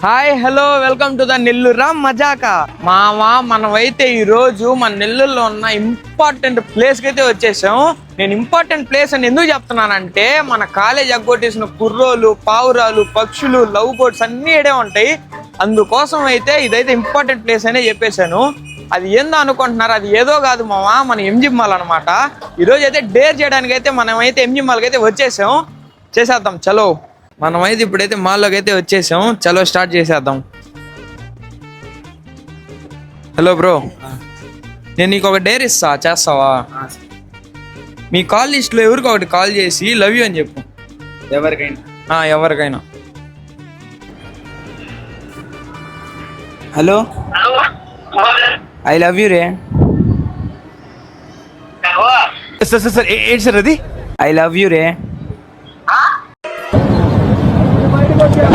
Hi hello welcome to the Nellore మజాకా మావా. మనమైతే ఈ రోజు మన నెల్లూరులో ఉన్న ఇంపార్టెంట్ ప్లేస్ కి అయితే వచ్చేసాం. నేను ఇంపార్టెంట్ ప్లేస్ అని ఎందుకు చెప్తున్నానంటే మన కాలేజ్ ఎగ్గొట్టేసిన కుర్రోలు, పావురాలు, పక్షులు, లవ్ బోట్స్ అన్ని ఏడే ఉంటాయి. అందుకోసం అయితే ఇదైతే ఇంపార్టెంట్ ప్లేస్ అనే చెప్పేశాను. అది ఏందో అనుకుంటున్నారు, అది ఏదో కాదు మావా, మన ఎంజీ మాల్ అనమాట. ఈరోజు అయితే డేర్ చేయడానికి అయితే మనమైతే ఎంజీ మాల్కి అయితే వచ్చేసాం. చేసేద్దాం చలో. మనమైతే ఇప్పుడైతే మాల్లోకి అయితే వచ్చేసాం. చలో స్టార్ట్ చేసేద్దాం. హలో బ్రో, నేను నీకు ఒక డేర్ ఇస్తా, చేస్తావా? మీ కాల్ లిస్ట్లో ఎవరికి ఒకటి కాల్ చేసి లవ్ యూ అని చెప్పు. ఎవరికైనా. Hello, I love you ray. Sir ఏంటి సార్ అది? ఐ లవ్ యూ రే.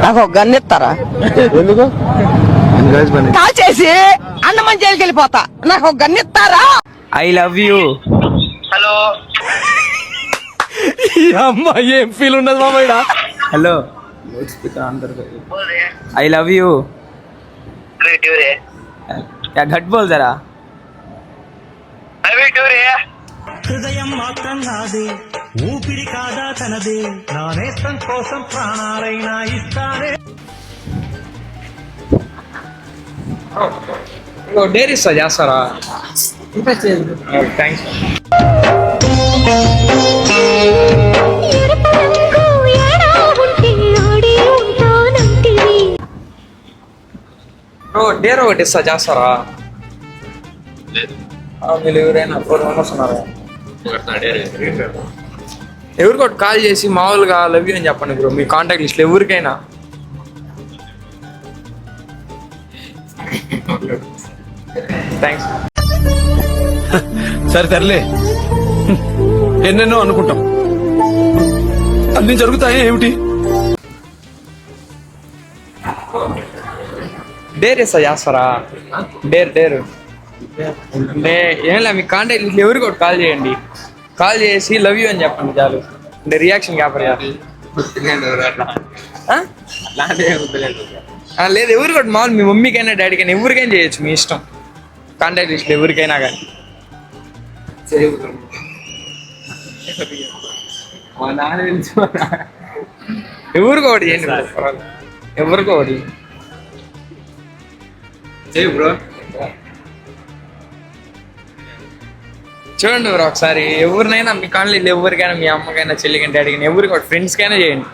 నాకు ఒక గన్ ఇస్తారా? ఎందుకు కాల్ చేసి అన్నమని జైలుకి వెళ్ళిపోతా. నాకు ఒక గన్ ఇస్తారా? I love you. హలో, అమ్మా ఏం ఫీల్ ఉండదు మామయ్య. Hello, I love you. घट बोल जरा. హృదయం మాత్రం నాదే, ఊపిరి కాదా తనదే, నా నేత్రం కోసం ప్రాణాలైనా ఇస్తానే. డేర్ ఇస్తా, చేస్తారా? థ్యాంక్స్. డేర్ ఒకటి ఇస్తా, చేస్తారా? మీరు ఎవరైనా 4 మెంబర్స్ ఉన్నారా? ఎవరికి ఒకటి కాల్ చేసి మామూలుగా లవ్ యూ అని చెప్పండి బ్రో, మీ కాంటాక్ట్ లిస్ట్ ఎవరికైనా. థ్యాంక్స్. సరే తరలే, ఎన్నెన్నో అనుకుంటాం, అన్ని జరుగుతాయి ఏమిటి? డేర్ ఇస్తా, చేస్తారా? డేర్ అంటే ఏం లేదు, మీ కాంటాక్ట్ లిస్ట్ ఎవరికి ఒకటి కాల్ చేయండి. కాల్ చేసి లవ్ యూ అని చెప్పండి చాలు. అంటే రియాక్షన్ కాపర్ లేదు, ఎవరికి ఒకటి మామూలు మీ మమ్మీకైనా డాడీకైనా ఎవరికైనా చేయొచ్చు, మీ ఇష్టం. కాంటాక్ట్ లిస్ట్ ఎవరికైనా కానీ ఎవరికి ఒకటి చేయండి, ఎవరికి ఒకటి. చూడండి బ్రో ఒకసారి, ఎవరినైనా మీ కాలనీలో ఎవరికైనా, మీ అమ్మకైనా, చెల్లికైనా, డాడీకైనా, ఎవరికి ఒకటి, ఫ్రెండ్స్కైనా చేయండి.